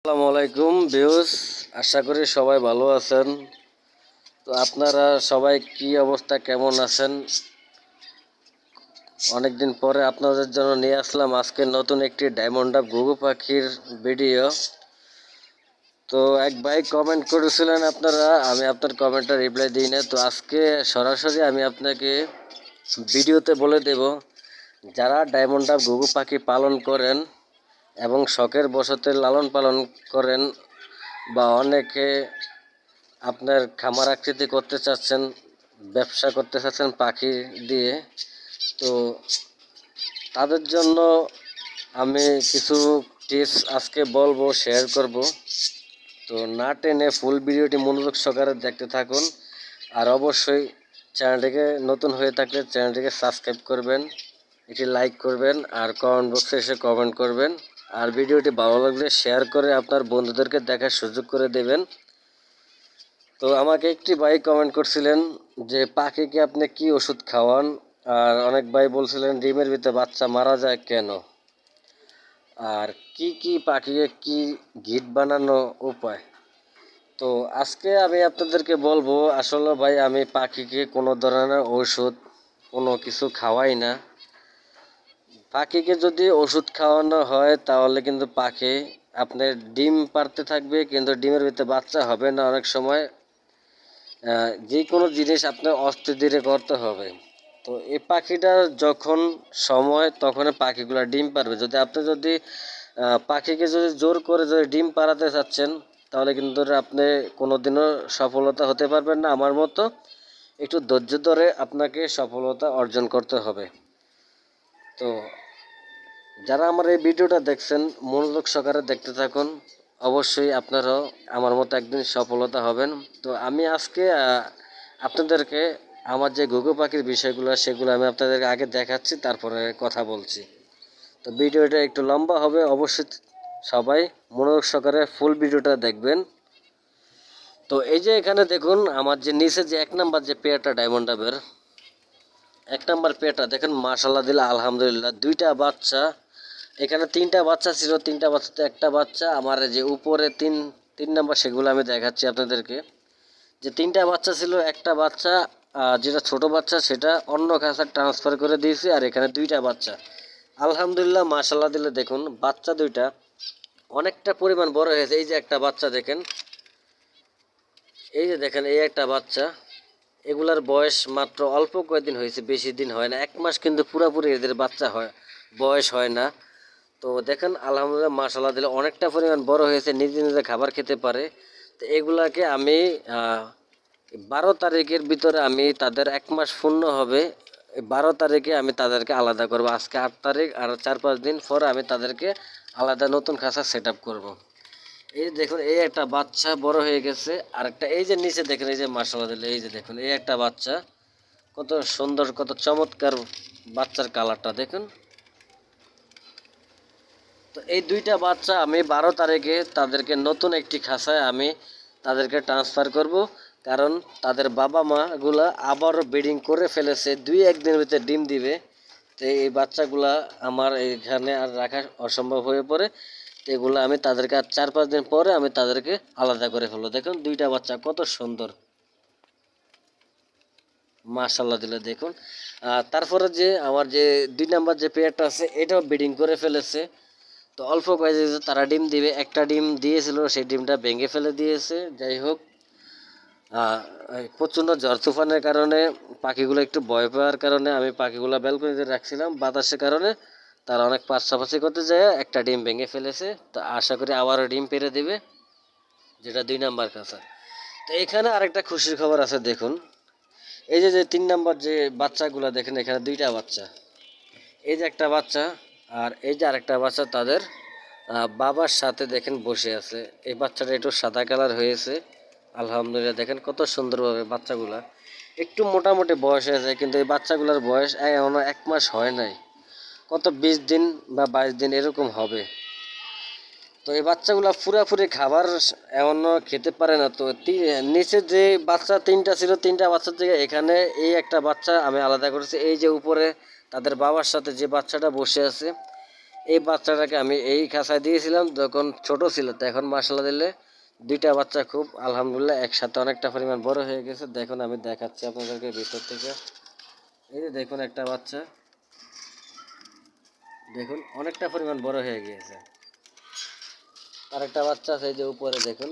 আসসালামু আলাইকুম ভিউস, আশা করি সবাই ভালো আছেন। তো আপনারা সবাই কি অবস্থা, কেমন আছেন? অনেকদিন পরে আপনাদের জন্য নিয়ে আসলাম আজকে নতুন একটি ডায়মন্ড আপ ঘুঘু পাখির ভিডিও। তো এক ভাই কমেন্ট করেছিলেন আপনারা, আমি আপনার কমেন্টটা রিপ্লাই দিই না। তো আজকে সরাসরি আমি আপনাকে ভিডিওতে বলে দেব, যারা ডায়মন্ড আপ ঘুঘু পাখি পালন করেন এবং শখের বশতে লালন পালন করেন, বা অনেকে আপনার খামার আকৃতি করতে চাচ্ছেন, ব্যবসা করতে চাচ্ছেন পাখি দিয়ে, তো তাদের জন্য আমি কিছু টিপস আজকে বলবো, শেয়ার করব। তো না টেনে ফুল ভিডিওটি মনোযোগ সহকারে দেখতে থাকুন। আর অবশ্যই চ্যানেলটিকে নতুন হয়ে থাকলে চ্যানেলটিকে সাবস্ক্রাইব করবেন, একটি লাইক করবেন, আর কমেন্ট বক্সে এসে কমেন্ট করবেন। আর ভিডিওটি ভালো লাগলে শেয়ার করে আপনার বন্ধুদেরকে দেখার সুযোগ করে দেবেন। তো আমাকে একটি ভাই কমেন্ট করছিলেন যে পাখিকে আপনি কি ওষুধ খাওয়ান, আর অনেক ভাই বলছিলেন ডিমের ভিতরে বাচ্চা মারা যায় কেন, আর কি কি পাখিকে কি গিট বানানো উপায়। তো আজকে আমি আপনাদেরকে বলবো, আসলে ভাই আমি পাখিকে কোনো ধরনের ওষুধ কোনো কিছু খাওয়াই না। পাখিকে যদি ওষুধ খাওয়ানো হয় তাহলে কিন্তু পাখি আপনার ডিম পাড়তে থাকবে, কিন্তু ডিমের ভিতরে বাচ্চা হবে না। অনেক সময় যে কোনো জিনিস আপনার অস্তে ধীরে করতে হবে। তো এই পাখিটার যখন সময় তখন পাখিগুলো ডিম পারবে। যদি পাখিকে যদি জোর করে যদি ডিম পাড়াতে চাচ্ছেন, তাহলে কিন্তু আপনি কোনোদিনও সফলতা হতে পারবেন না। আমার মতো একটু ধৈর্য ধরে আপনাকে সফলতা অর্জন করতে হবে। তো যারা আমার এই ভিডিওটা দেখছেন মনোযোগ সহকারে দেখতে থাকুন, অবশ্যই আপনারাও আমার মতো একদিন সফলতা হবেন। তো আমি আজকে আপনাদেরকে আমার যে ঘুঘু পাখির বিষয়গুলো সেগুলো আমি আপনাদেরকে আগে দেখাচ্ছি, তারপরে কথা বলছি। তো ভিডিওটা একটু লম্বা হবে, অবশ্যই সবাই মনোযোগ সহকারে ফুল ভিডিওটা দেখবেন। তো এই যে এখানে দেখুন, আমার যে নিচে যে এক নাম্বার যে পেয়ারটা ডায়মন্ড আপের এক নাম্বার পেয়ারটা দেখেন, মাশাআল্লাহ দিল্লাহ আলহামদুলিল্লাহ, দুইটা বাচ্চা। এখানে তিনটা বাচ্চা ছিল, তিনটা বাচ্চাতে একটা বাচ্চা। আমার যে উপরে তিন নাম্বার সেগুলো আমি দেখাচ্ছি আপনাদেরকে। যে তিনটা বাচ্চা ছিল, একটা বাচ্চা যেটা ছোট বাচ্চা সেটা অন্য খাঁচায় ট্রান্সফার করে দিয়েছি। আর এখানে দুইটা বাচ্চা আলহামদুলিল্লাহ মাশাআল্লাহ দিলে দেখুন, বাচ্চা দুইটা অনেকটা পরিমাণ বড় হয়েছে। এই যে একটা বাচ্চা দেখেন, এই যে দেখেন এই একটা বাচ্চা। এগুলার বয়স মাত্র অল্প কয়েকদিন হয়েছে, বেশি দিন হয় না, 1 মাস কিন্তু পুরোপুরি এদের বাচ্চা হয়, বয়স হয় না। তো দেখেন আলহামদুলিল্লাহ মাশাআল্লাহ দিলে অনেকটা পরিমাণ বড় হয়েছে, নিজে নিজে খাবার খেতে পারে। তো এগুলাকে আমি 12 তারিখের ভিতরে আমি তাদের 1 মাস পূর্ণ হবে, 12 তারিখে আমি তাদেরকে আলাদা করব। আজকে 8 তারিখ, আর 4-5 দিন পর আমি তাদেরকে আলাদা নতুন খাঁচা সেট আপ করবো। এই দেখুন এই একটা বাচ্চা বড় হয়ে গেছে, আর একটা এই যে নিচে দেখেন, এই যে মাশাআল্লাহ দিলে এই যে দেখুন এই একটা বাচ্চা, কত সুন্দর কত চমৎকার বাচ্চার কালারটা দেখুন। তো এই দুইটা বাচ্চা আমি 12 তারিখে তাদেরকে নতুন একটি খাঁচায় আমি তাদেরকে ট্রান্সফার করব। কারণ তাদের বাবা মাগুলা আবারও ব্রিডিং করে ফেলেছে, 2-1 দিনের ভিতরে ডিম দিবে। তো এই বাচ্চাগুলা আমার এখানে আর রাখা অসম্ভব হয়ে পড়ে। তো এগুলো আমি তাদেরকে আর 4-5 দিন পরে আমি তাদেরকে আলাদা করে ফেলবো। দেখুন দুইটা বাচ্চা কত সুন্দর, মাশাআল্লাহ দিলে দেখুন। তারপরে যে আমার যে 2 নাম্বার যে পেয়ারটা আছে এটাও ব্রিডিং করে ফেলেছে। তো অল্প কয়েকদিন তারা ডিম দিবে, একটা ডিম দিয়েছিল সেই ডিমটা ভেঙে ফেলে দিয়েছে। যাই হোক, এই প্রচণ্ড ঝড় তুফানের কারণে পাখিগুলো একটু ভয় পাওয়ার কারণে আমি পাখিগুলো ব্যালকনিতে রাখছিলাম, বাতাসের কারণে তারা অনেক পাশাপাশি করতে যায় একটা ডিম ভেঙে ফেলেছে। তো আশা করি আবারও ডিম পেড়ে দেবে, যেটা 2 নাম্বার কাছে। তো এখানে আরেকটা খুশির খবর আছে দেখুন, এই যে 3 নাম্বার যে বাচ্চাগুলো দেখেন, এখানে দুইটা বাচ্চা, এই যে একটা বাচ্চা আর এই যে আরেকটা বাচ্চা তাদের বাবার সাথে দেখেন বসে আছে। এই বাচ্চাটা একটু সাদা কালার হয়েছে, আলহামদুলিল্লাহ দেখেন কত সুন্দরভাবে বাচ্চাগুলা একটু মোটামুটি বয়স হয়েছে, কিন্তু এই বাচ্চাগুলোর বয়স এখনো 1 মাস হয় নাই, কত 20 দিন বা 22 দিন এরকম হবে। তো এই বাচ্চাগুলো পুরাপুরি খাবার এখনো খেতে পারে না। তো নিচে যে বাচ্চা তিনটা ছিল, তিনটা বাচ্চার থেকে এখানে এই একটা বাচ্চা আমি আলাদা করেছি। এই যে উপরে তাদের বাবার সাথে যে বাচ্চাটা বসে আছে, এই বাচ্চাটাকে আমি এই খাঁচায় দিয়েছিলাম যখন ছোট ছিল, তো এখন মাশাআল্লাহ দিলে দুইটা বাচ্চা খুব আলহামদুলিল্লাহ একসাথে অনেকটা পরিমাণ বড় হয়ে গেছে। দেখুন আমি দেখাচ্ছি আপনাদেরকে ভিতর থেকে। এই যে দেখুন একটা বাচ্চা, দেখুন অনেকটা পরিমাণ বড় হয়ে গিয়েছে। আর একটা বাচ্চা আছে এই যে উপরে দেখুন।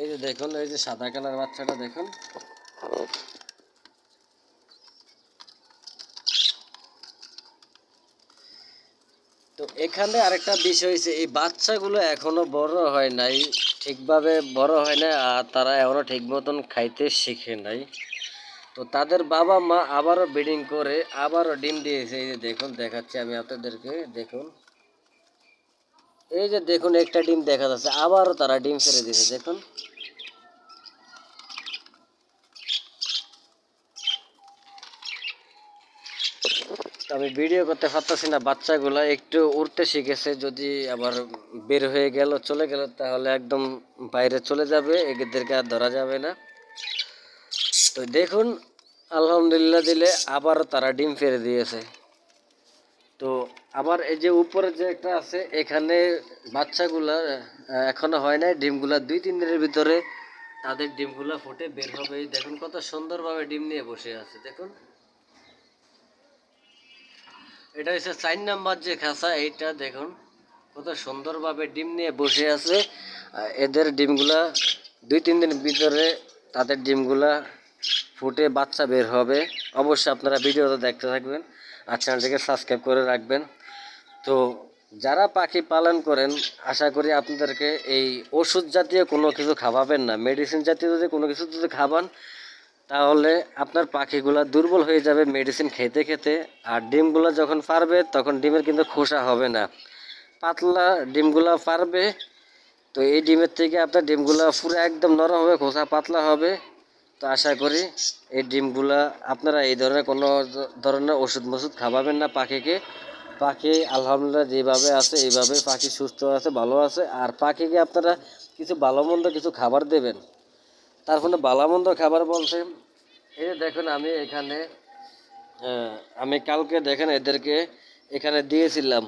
এই যে দেখুন এই যে সাদা কালার বাচ্চাটা দেখুন। তো এখানে আরেকটা বিষয় হয়েছে, এই বাচ্চাগুলো এখনো বড় হয় নাই, ঠিকভাবে বড় হয় না, আর তারা এখনো ঠিক মতন খাইতে শিখে নাই। তো তাদের বাবা মা আবারও ব্রিডিং করে আবারও ডিম দিয়েছে। এই যে দেখুন, দেখাচ্ছি আমি আপনাদেরকে। দেখুন এই যে দেখুন একটা ডিম দেখা যাচ্ছে, আবারও তারা ডিম ছেড়ে দিয়েছে। দেখুন আমি ভিডিও করতে পারতেছি না, বাচ্চাগুলা একটু উড়তে শিখেছে, যদি আবার বের হয়ে গেল চলে গেল তাহলে একদম বাইরে চলে যাবে, এদেরকে আর ধরা যাবে না। তো দেখুন আলহামদুলিল্লাহ দিলে আবার তারা ডিম ফেলে দিয়েছে। তো আবার এই যে উপরে যে একটা আছে, এখানে বাচ্চাগুলা এখনো হয় নাই, ডিমগুলা 2-3 দিনের ভিতরে তাদের ডিমগুলা ফুটে বের হবে। দেখুন কত সুন্দরভাবে ডিম নিয়ে বসে আছে। দেখুন এটা হচ্ছে 4 নাম্বার যে খাঁচা, এইটা দেখুন কত সুন্দরভাবে ডিম নিয়ে বসে আছে। এদের ডিমগুলা 2-3 দিনের ভিতরে তাদের ডিমগুলা ফুটে বাচ্চা বের হবে। অবশ্যই আপনারা ভিডিওটা দেখতে থাকবেন আর চ্যানেলটিকে সাবস্ক্রাইব করে রাখবেন। তো যারা পাখি পালন করেন, আশা করি আপনাদেরকে এই ওষুধ জাতীয় কোনো কিছু খাওয়াবেন না। মেডিসিন জাতীয় যদি কোনো কিছু যদি খাবান তাহলে আপনার পাখিগুলা দুর্বল হয়ে যাবে মেডিসিন খেতে খেতে। আর ডিমগুলো যখন পারবে তখন ডিমের কিন্তু খোসা হবে না, পাতলা ডিমগুলা পারবে। তো এই ডিমের থেকে আপনার ডিমগুলা পুরো একদম নরম হবে, খোসা পাতলা হবে। তো আশা করি এই ডিমগুলা আপনারা এই ধরনের কোনো ধরনের ওষুধ মষুধ খাওয়াবেন না পাখিকে। পাখি আলহামদুলিল্লাহ যেভাবে আছে এইভাবে পাখি সুস্থ আছে, ভালো আছে। আর পাখিকে আপনারা কিছু ভালো মন্দ কিছু খাবার দেবেন। তার ফলে ভালো মন্দ খাবার বলতে এই যে দেখুন আমি এখানে আমি কালকে দেখেন এদেরকে এখানে দিয়েছিলাম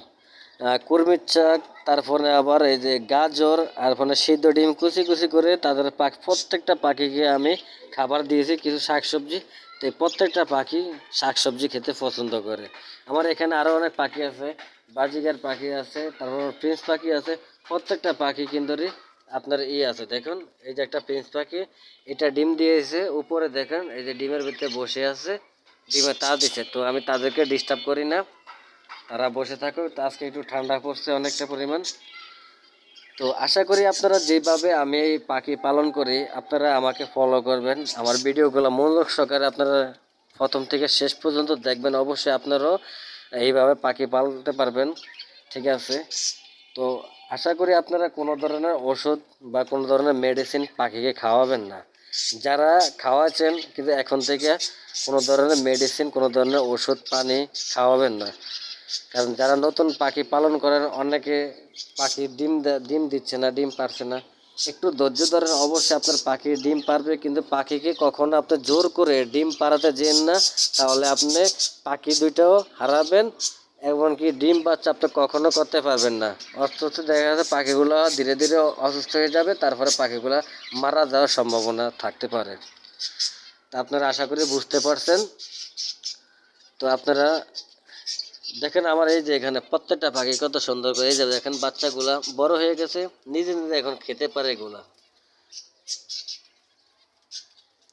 কুরমির চাক, তারপরে আবার এই যে গাজর, আর ফলে সিদ্ধ ডিম কুচি কুচি করে তাদের প্রত্যেকটা পাখিকে আমি খাবার দিয়েছি, কিছু শাকসবজি। তো এই প্রত্যেকটা পাখি শাকসবজি খেতে পছন্দ করে। আমার এখানে আরও অনেক পাখি আছে, বাজিগার পাখি আছে, তারপর প্রিন্স পাখি আছে। প্রত্যেকটা পাখি কিন্তু আপনার আছে দেখুন, এই যে একটা প্রিন্স পাখি, এটা ডিম দিয়েছে উপরে দেখেন, এই যে ডিমের ভিতরে বসে আছে, ডিমে তা দিচ্ছে। তো আমি তাদেরকে ডিস্টার্ব করি না, তারা বসে থাকুক। তো আজকে একটু ঠান্ডা পড়ছে অনেকটা পরিমাণ। তো আশা করি আপনারা যেভাবে আমি এই পাখি পালন করি আপনারা আমাকে ফলো করবেন, আমার ভিডিওগুলো মনোযোগ সহকারে আপনারা প্রথম থেকে শেষ পর্যন্ত দেখবেন। অবশ্যই আপনারাও এইভাবে পাখি পালতে পারবেন, ঠিক আছে? তো আশা করি আপনারা কোনো ধরনের ওষুধ বা কোনো ধরনের মেডিসিন পাখিকে খাওয়াবেন না। যারা খাওয়াচ্ছেন কিন্তু এখন থেকে কোনো ধরনের মেডিসিন, কোনো ধরনের ওষুধ পানি খাওয়াবেন না। কারণ যারা নতুন পাখি পালন করেন অনেকে পাখি ডিম দিচ্ছে না, ডিম পারছে না, একটু ধৈর্য ধরেন। অবশ্যই আপনার পাখি ডিম পারবে, কিন্তু পাখিকে কখনো আপনি জোর করে ডিম পাড়াতে যেন না, তাহলে আপনি পাখি দুইটাও হারাবেন, এমনকি ডিম বাচ্চা আপনি কখনো করতে পারবেন না। অথচ দেখা যাচ্ছে পাখিগুলো ধীরে ধীরে অসুস্থ হয়ে যাবে, তারপরে পাখিগুলো মারা যাওয়ার সম্ভাবনা থাকতে পারে। তা আপনারা আশা করি বুঝতে পারছেন। তো আপনারা দেখেন আমার এই যে এখানে প্রত্যেকটা পাখি কত সুন্দর করে, এই যে দেখেন বাচ্চাগুলা বড় হয়ে গেছে, নিজে নিজে এখন খেতে পারে এগুলা।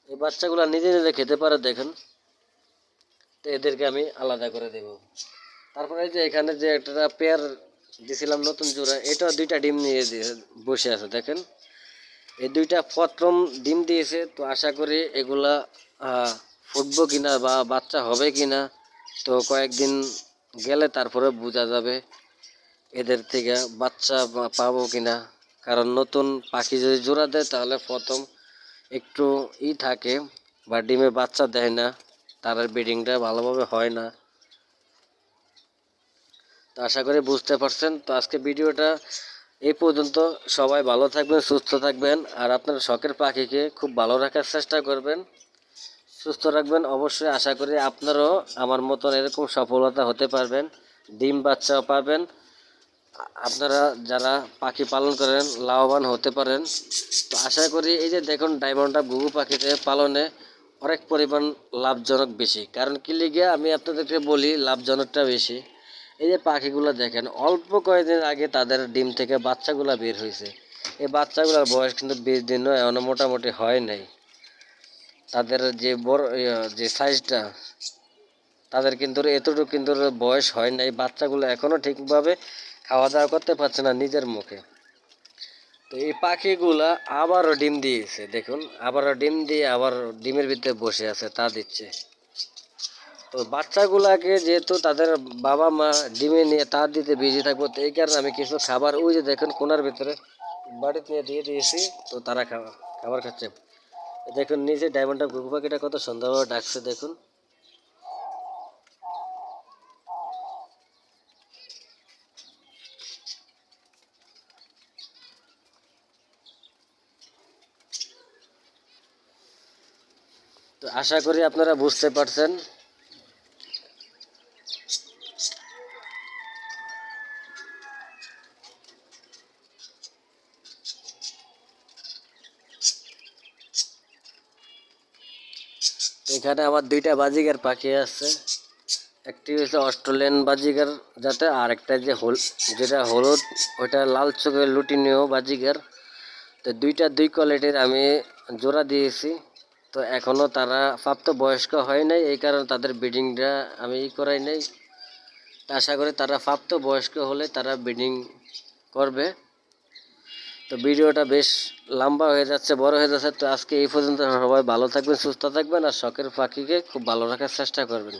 এই বাচ্চাগুলা নিজে নিজে খেতে পারে দেখেন। তো এদেরকে আমি আলাদা করে দেব। তারপরে এই যে এখানে যে একটা পেয়ার দিছিলাম নতুন জোড়া, এটা 2টা ডিম নিয়ে বসে আছে দেখেন। এই 2টা প্রথম ডিম দিয়েছে। তো আশা করি এগুলা ফুটবো কিনা বা বাচ্চা হবে কিনা, তো কয়েকদিন গেলে তারপরে বোঝা যাবে এদের থেকে বাচ্চা পাবো কিনা। কারণ নতুন পাখি যদি জোড়া দেয় তাহলে প্রথম একটু থাকে বা ডিমে বাচ্চা দেয় না, তার ব্রিডিংটা ভালোভাবে হয় না। তো আশা করি বুঝতে পারছেন। তো আজকে ভিডিওটা এই পর্যন্ত সবাই ভালো থাকবেন, সুস্থ থাকবেন, আর আপনার শখের পাখিকে খুব ভালো রাখার চেষ্টা করবেন, সুস্থ রাখবেন। অবশ্যই আশা করি আপনারাও আমার মতন এরকম সফলতা হতে পারবেন, ডিম বাচ্চাও পাবেন। আপনারা যারা পাখি পালন করেন লাভবান হতে পারেন। তো আশা করি এই যে দেখুন ডায়মন্ড ডাব ঘুঘু পাখিতে পালনে অনেক পরিমাণ লাভজনক বেশি। কারণ কি লিগে আমি আপনাদেরকে বলি লাভজনকটা বেশি, এই যে পাখিগুলো দেখেন অল্প কয়েকদিন আগে তাদের ডিম থেকে বাচ্চাগুলো বের হয়েছে। এই বাচ্চাগুলোর বয়স কিন্তু 20 দিনও এখনো মোটামুটি হয় নাই। তাদের যে বড় যে সাইজটা, তাদের কিন্তু এতটুকু কিন্তু বয়স হয় নাই। বাচ্চাগুলো এখনো ঠিকভাবে খাওয়া দাওয়া করতে পারছে না নিজের মুখে। তো এই পাখিগুলা আবারও ডিম দিয়েছে, দেখুন আবারও ডিম দিয়ে আবার ডিমের ভিতরে বসে আছে, তা দিচ্ছে। তো বাচ্চাগুলাকে যেহেতু তাদের বাবা মা ডিমে নিয়ে তা দিতে বিজি থাকবো, তো এই কারণে আমি কিছু খাবার ওই যে দেখুন কোনার ভিতরে বাড়িতে নিয়ে দিয়ে দিয়েছি। তো তারা খাবার খাচ্ছে। দেখুন নিচে ডায়মন্ড ঘুঘু পাখিটা কত সুন্দরভাবে ডাকছে দেখুন। তো আশা করি আপনারা বুঝতে পারছেন। এখানে আমার দুইটা বাজিগার পাখি আছে, একটি হচ্ছে অস্ট্রেলিয়ান বাজিগার যাতে, আর একটা যে যেটা হলুদ ওইটা লাল চোখের লুটিনীয় বাজিগার। তো দুইটা দুই কোয়ালিটির আমি জোড়া দিয়েছি। তো এখনও তারা প্রাপ্ত বয়স্ক হয় নাই, এই কারণে তাদের ব্রিডিংটা আমি করাই নাই। আশা করি তারা প্রাপ্ত বয়স্ক হলে তারা ব্রিডিং করবে। তো ভিডিওটা বেশ লম্বা হয়ে যাচ্ছে, বড় হয়ে যাচ্ছে। তো আজকে এই পর্যন্ত, সবাই ভালো থাকবেন, সুস্থ থাকবেন, আর শখের পাখিকে খুব ভালো রাখার চেষ্টা করবেন।